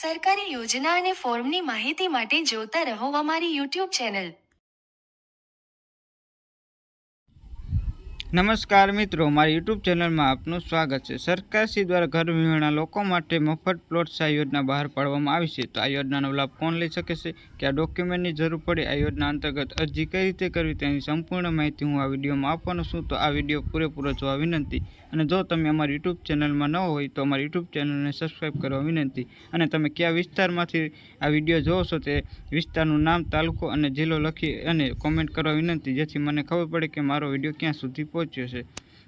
સરકારી યોજના અને ફોર્મની માહિતી માટે જોતા રહો અમારી યુટ્યુબ ચેનલ। નમસ્કાર મિત્રો, મારી યુટ્યુબ ચેનલમાં આપનું સ્વાગત છે। સરકારશ્રી દ્વારા ઘર વિહોણા લોકો માટે મફત પ્લોટ સહાય યોજના બહાર પાડવામાં આવી છે। તો આ યોજનાનો લાભ કોણ લઈ શકે છે, કયા ડોક્યુમેન્ટની જરૂર પડે, આ યોજના અંતર્ગત અરજી કઈ રીતે કરવી તેની સંપૂર્ણ માહિતી હું આ વિડીયોમાં આપવાનો છું। તો આ વિડીયો પૂરેપૂરો જોવા વિનંતી। અને જો તમે અમારી યુટ્યુબ ચેનલમાં ન હોય તો અમારી યુટ્યુબ ચેનલને સબસ્ક્રાઈબ કરવા વિનંતી। અને તમે કયા વિસ્તારમાંથી આ વિડીયો જોવો છો તે વિસ્તારનું નામ, તાલુકો અને જિલ્લો લખી અને કોમેન્ટ કરવા વિનંતી, જેથી મને ખબર પડે કે મારો વિડીયો ક્યાં સુધી પહોંચ્યો છે।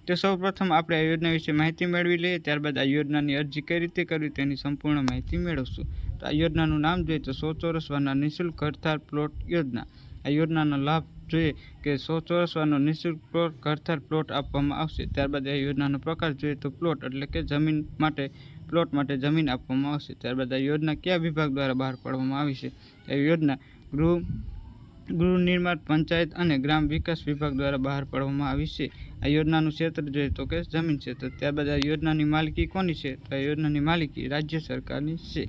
તો સૌપ્રથમ આપણે આ યોજના વિશે માહિતી મેળવી લઈએ, ત્યારબાદ આ યોજનાની અરજી કઈ રીતે કરવી તેની સંપૂર્ણ માહિતી મેળવશું। તો આ યોજનાનું નામ જોઈએ તો 100 ચોરસ વારના નિઃશુલ્ક ઘરથાર પ્લોટ યોજના। આ યોજનાનો લાભ જોઈએ કે 100 ચોરસ વારનો નિઃશુલ્ક ઘરથાર પ્લોટ આપવામાં આવશે। ત્યારબાદ આ યોજનાનો પ્રકાર જોઈએ તો પ્લોટ એટલે કે જમીન માટે પ્લોટ માટે જમીન આપવામાં આવશે। ત્યારબાદ આ યોજના કયા વિભાગ દ્વારા બહાર પાડવામાં આવી છે? આ યોજના ગૃહ નિર્માણ, પંચાયત અને ગ્રામ વિકાસ વિભાગ દ્વારા બહાર પાડવામાં આવી છે। આ યોજનાનું ક્ષેત્ર જોઈએ તો કે જમીન ક્ષેત્ર। ત્યારબાદ આ યોજનાની માલિકી કોની છે? તો આ યોજનાની માલિકી રાજ્ય સરકારની છે।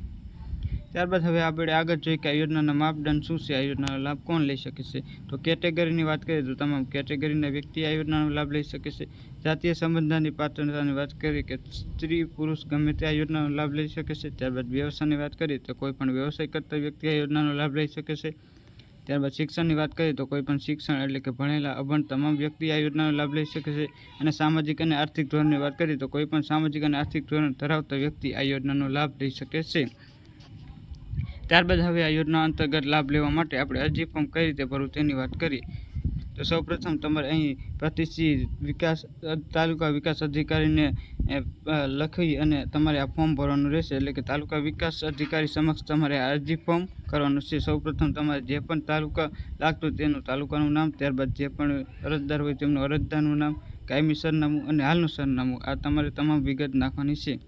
ત્યારબાદ હવે આપણે આગળ જોઈએ કે આ યોજનાના માપદંડ શું છે, આ યોજનાનો લાભ કોણ લઈ શકે છે? તો કેટેગરીની વાત કરીએ તો તમામ કેટેગરીના વ્યક્તિ આ યોજનાનો લાભ લઈ શકે છે। જાતીય સંબંધની પાત્રતાની વાત કરીએ કે સ્ત્રી પુરુષ ગમે તે આ યોજનાનો લાભ લઈ શકે છે। ત્યારબાદ વ્યવસાયની વાત કરીએ તો કોઈ પણ વ્યવસાય કરતા વ્યક્તિ આ યોજનાનો લાભ લઈ શકે છે। ત્યારબાદ શિક્ષણની વાત કરીએ તો કોઈ પણ શિક્ષણ એટલે કે ભણેલા અભણ તમામ વ્યક્તિ આ યોજનાનો લાભ લઈ શકે છે। અને સામાજિક અને આર્થિક ધોરણની વાત કરીએ તો કોઈ પણ સામાજિક અને આર્થિક ધોરણ ધરાવતા વ્યક્તિ આ યોજનાનો લાભ લઈ શકે છે। ત્યારબાદ હવે આ યોજના અંતર્ગત લાભ લેવા માટે આપણે અરજી ફોર્મ કઈ રીતે ભરવું તેની વાત કરીએ તો સૌપ્રથમ તમારે અહીં પ્રતિષ્ઠિત તાલુકા વિકાસ અધિકારીને લખી અને તમારે આ ફોર્મ ભરવાનું રહેશે। એટલે કે તાલુકા વિકાસ અધિકારી સમક્ષ તમારે આ અરજી ફોર્મ કરવાનું છે। સૌપ્રથમ તમારે જે પણ તાલુકા લાગતું તેનું તાલુકાનું નામ, ત્યારબાદ જે પણ અરજદાર હોય તેમનું અરજદારનું નામ, કાયમી સરનામું અને હાલનું સરનામું, આ તમારે તમામ વિગત નાખવાની છે।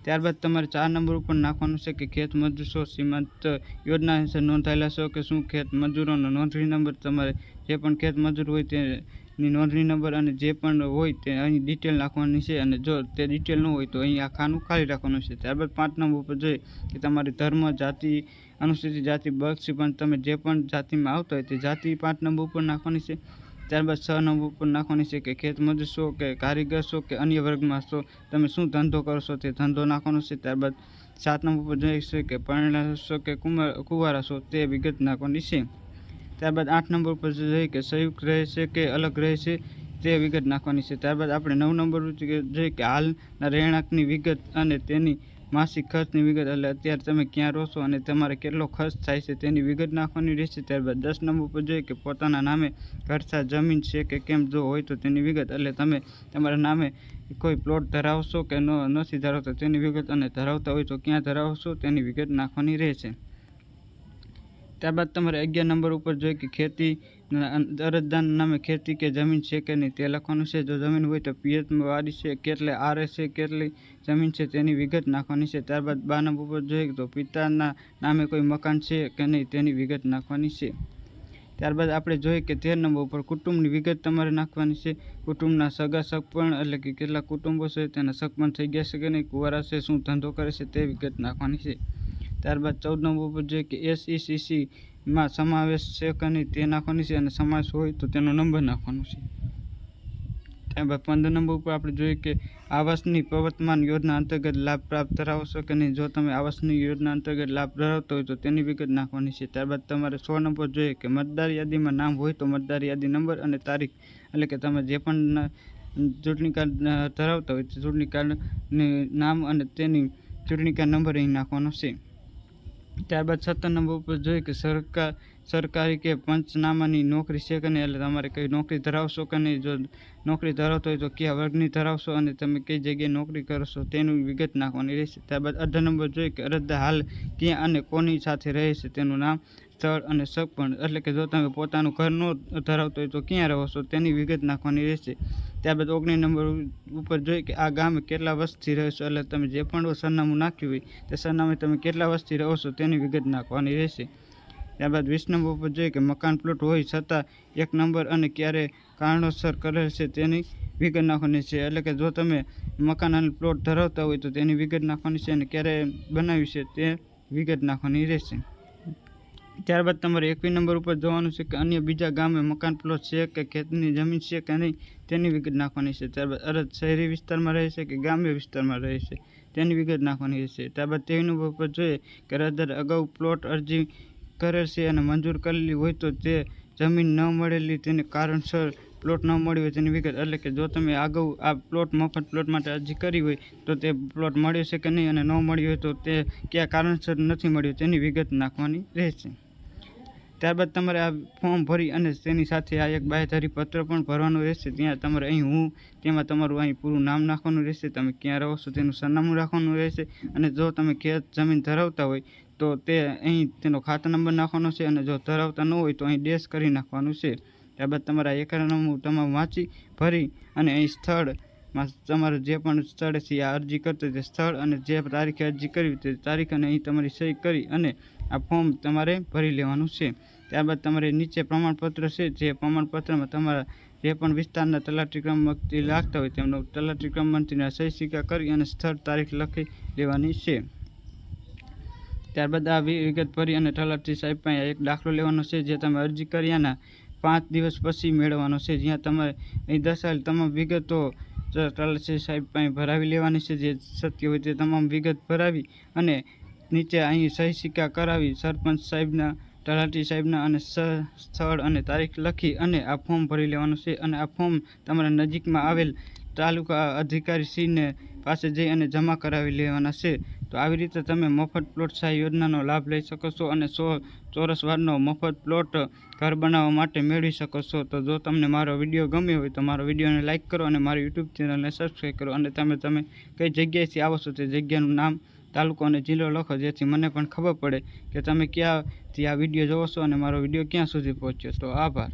ત્યારબાદ તમારે 4 નંબર ઉપર નાખવાનું છે કે ખેત મજૂર છો, સીમાંત યોજના હેઠળ નોંધાયેલા છો કે શું, ખેત મજૂરોનો નોંધણી નંબર, તમારે જે પણ ખેત મજૂર હોય તેની નોંધણી નંબર અને જે પણ હોય તે અહીં ડિટેલ નાખવાની છે। અને જો તે ડિટેલ ન હોય તો અહીં આ ખાનું ખાલી રાખવાનું છે। ત્યારબાદ 5 નંબર ઉપર જોઈએ કે તમારી ધર્મ, જાતિ, અનુસૂચિત જાતિ, બક્ષી પણ તમે જે પણ જાતિમાં આવતા હોય તે જાતિ 5 નંબર ઉપર નાખવાની છે। ત્યારબાદ 6 નંબર ઉપર નાખવાની છે કે ખેત મજૂર છો કે કારીગર છો કે અન્ય વર્ગમાં છો, તમે શું ધંધો કરો છો તે ધંધો નાખવાનો છે। ત્યારબાદ 7 નંબર ઉપર જોઈએ છે કે પરણેલા છો કે કુંવારા છો તે વિગત નાખવાની છે। ત્યારબાદ 8 નંબર ઉપર જોઈએ કે સંયુક્ત રહે છે કે અલગ રહે છે તે વિગત નાખવાની છે। ત્યારબાદ આપણે 9 નંબર ઉપર જોઈએ કે હાલના રહેણાંકની વિગત અને તેની માસિક ખર્ચની વિગત, એટલે અત્યારે તમે ક્યાં રહો છો અને તમારે કેટલો ખર્ચ થાય છે તેની વિગત નાખવાની રહેશે। ત્યારબાદ 10 નંબર ઉપર જોઈએ કે પોતાના નામે ઘરથાર જમીન છે કે કેમ, જો હોય તો તેની વિગત, એટલે તમે તમારા નામે કોઈ પ્લોટ ધરાવશો કે નથી ધરાવતા તેની વિગત, અને ધરાવતા હોય તો ક્યાં ધરાવશો તેની વિગત નાખવાની રહેશે। ત્યારબાદ તમારે 11 નંબર ઉપર જોઈએ કે ખેતી, અરજદારના નામે ખેતી કે જમીન છે કે નહીં તે લખવાનું છે। જો જમીન હોય તો પિયતમાં વાડી છે, કેટલે આરે છે, કેટલી જમીન છે તેની વિગત નાખવાની છે। ત્યારબાદ 12 નંબર ઉપર જોઈએ તો પિતાના નામે કોઈ મકાન છે કે નહીં તેની વિગત નાખવાની છે। ત્યારબાદ આપણે જોઈએ કે 13 નંબર ઉપર કુટુંબની વિગત તમારે નાખવાની છે। કુટુંબના સગા સગપણ એટલે કે કેટલા કુટુંબો છે, તેના સગપણ થઈ ગયા છે કે નહીં, કુંવારા છે, શું ધંધો કરે છે તે વિગત નાખવાની છે। ત્યારબાદ 14 નંબર ઉપર જોઈએ કે SECCમાં સમાવેશ છે કે નહીં તે નાખવાની છે, અને સમાવેશ હોય તો તેનો નંબર નાખવાનો છે। ત્યારબાદ 15 નંબર ઉપર આપણે જોઈએ કે આવાસની પ્રવર્તમાન યોજના અંતર્ગત લાભ પ્રાપ્ત ધરાવો છો કે નહીં, જો તમે આવાસની યોજના અંતર્ગત લાભ ધરાવતો હોય તો તેની વિગત નાખવાની છે। ત્યારબાદ તમારે 16 નંબર જોઈએ કે મતદાર યાદીમાં નામ હોય તો મતદાર યાદી નંબર અને તારીખ, એટલે કે તમે જે પણ ચૂંટણી કાર્ડ ધરાવતા હોય તે ચૂંટણી કાર્ડનું નામ અને તેની ચૂંટણી કાર્ડ નંબર અહીં નાખવાનો છે। ત્યારબાદ 17 નંબર ઉપર જોઈએ કે સરકારી કે પંચનામાની નોકરી છે કે નહીં, એટલે તમારે કઈ નોકરી ધરાવશો કે નહીં, જો નોકરી ધરાવતો હોય તો કયા વર્ગની ધરાવશો અને તમે કઈ જગ્યાએ નોકરી કરો છો તેનું વિગત નાખવાની રહેશે। ત્યારબાદ 18 નંબર જોઈએ કે અરજદાર હાલ ક્યાં અને કોની સાથે રહે છે તેનું નામ, સ્થળ અને સગપણ, એટલે કે જો તમે પોતાનું ઘર ન ધરાવતો હોય તો ક્યાં રહો છો તેની વિગત નાખવાની રહેશે। ત્યારબાદ 19 નંબર ઉપર જોઈએ કે આ ગામે કેટલા વર્ષથી રહો છો, એટલે તમે જે પણ સરનામું નાખ્યું હોય તે સરનામે તમે કેટલા વર્ષથી રહો છો તેની વિગત નાખવાની રહેશે। ત્યારબાદ 20 નંબર ઉપર જોઈએ કે મકાન પ્લોટ હોય છતાં 1 નંબર અને ક્યારે કારણોસર કરેલ છે તેની વિગત નાખવાની છે, એટલે કે જો તમે મકાન અને પ્લોટ ધરાવતા હોય તો તેની વિગત નાખવાની છે અને ક્યારે બનાવ્યું છે તે વિગત નાખવાની રહેશે. ત્યારબાદ તમારે 21 નંબર ઉપર જોવાનું છે કે અન્ય બીજા ગામે મકાન પ્લોટ છે કે ખેતની જમીન છે કે નહીં તેની વિગત નાખવાની છે. ત્યારબાદ અરજ શહેરી વિસ્તારમાં રહે છે કે ગ્રામ્ય વિસ્તારમાં રહે છે તેની વિગત નાખવાની રહેશે. ત્યારબાદ 23 નંબર ઉપર જોઈએ કે અરજદાર અગાઉ પ્લોટ અરજી કરેલ છે અને મંજૂર કરેલી હોય તો તે જમીન ન મળેલી તેને કારણસર પ્લોટ ન મળ્યો હોય તેની વિગત, એટલે કે જો તમે અગાઉ આ પ્લોટ મફત પ્લોટ માટે અરજી કરી હોય તો તે પ્લોટ મળ્યો છે કે નહીં અને ન મળ્યો હોય તો તે કયા કારણસર નથી મળ્યો તેની વિગત નાખવાની રહેશે. ત્યારબાદ તમારે આ ફોર્મ ભરી અને તેની સાથે આ એક બાહેધરી પત્ર પણ ભરવાનું રહેશે. ત્યાં તમારે અહીં હું તેમાં તમારું અહીં પૂરું નામ નાખવાનું રહેશે, તમે ક્યાં રહો છો તેનું સરનામું રાખવાનું રહેશે અને જો તમે ખેત જમીન ધરાવતા હોય તો તે અહીં તેનો ખાતા નંબર નાખવાનો છે અને જો ધરાવતા ન હોય તો અહીં ડેશ કરી નાખવાનું છે. ત્યારબાદ તમારા એકરારનામું તમામ વાંચી ભરી અને અહીં સ્થળમાં તમારું જે પણ સ્થળેથી આ અરજી કરતો તે સ્થળ અને જે તારીખે અરજી કરવી તે તારીખ અને અહીં તમારી સહી કરી અને આ ફોર્મ તમારે ભરી લેવાનું છે. ત્યારબાદ તમારે નીચે પ્રમાણપત્ર છે, જે પ્રમાણપત્રમાં તમારા જે પણ વિસ્તારના તલાટી ક્રમ મંત્રી લાગતા હોય તેમનો તલાટી ક્રમ મંત્રીના સહી સિક્કા કરી અને સ્થળ તારીખ લખી લેવાની છે. ત્યારબાદ આ વિગત ભરી અને તલાટી સાહેબ પાસે એક દાખલો લેવાનો છે, જે તમે અરજી કર્યાના 5 દિવસ પછી મેળવવાનો છે, જ્યાં તમારે અહીં દર્શાવેલ તમામ વિગતો તલાટી સાહેબ પાસે ભરાવી લેવાની છે. જે સત્ય હોય તે તમામ વિગત ભરાવી અને નીચે અહીં સહી સિક્કા કરાવી સરપંચ સાહેબના, તલાટી સાહેબના અને સ્થળ અને તારીખ લખી અને આ ફોર્મ ભરી લેવાનું છે. અને આ ફોર્મ તમારા નજીકમાં આવેલ તાલુકા અધિકારીશ્રીને પાસે જઈ અને જમા કરાવી લેવાના છે. તો આવી રીતે તમે મફત પ્લોટ સહાય યોજનાનો લાભ લઈ શકો છો અને 100 ચોરસ વારનો મફત પ્લોટ ઘર બનાવવા માટે મેળવી શકો છો. તો જો તમને મારો વિડીયો ગમ્યો હોય તો મારો વિડીયોને લાઇક કરો અને મારી યુટ્યુબ ચેનલને સબસ્ક્રાઈબ કરો અને તમે કઈ જગ્યાએથી આવો છો તે જગ્યાનું નામ, તાલુકો અને જિલ્લો લખો, જેથી મને પણ ખબર પડે કે તમે ક્યાંથી આ વિડીયો જોવો છો અને મારો વિડીયો ક્યાં સુધી પહોંચ્યો. તો આભાર.